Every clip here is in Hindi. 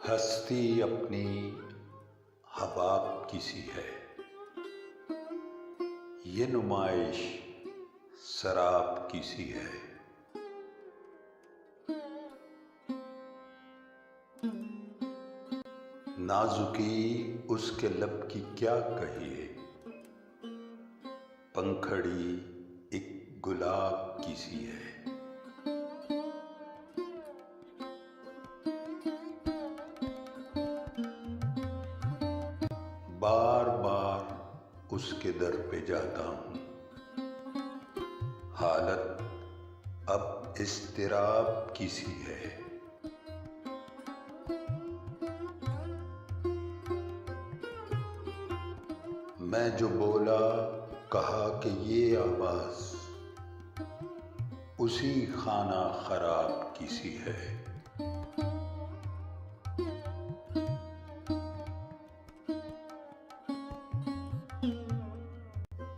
हस्ती अपनी हबाब की सी है, ये नुमाइश शराब की सी है। नाजुकी उसके लब की क्या कहिए, पंखड़ी एक गुलाब की सी है। बार बार उसके दर पे जाता हूँ, हालत अब इज़्तिराब की सी है। मैं जो बोला कहा कि ये आवाज़ उसी खाना खराब की सी है।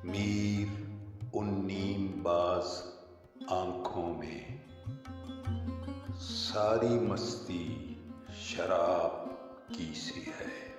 मीर उन नीम बाज आँखों में, सारी मस्ती शराब की सी है।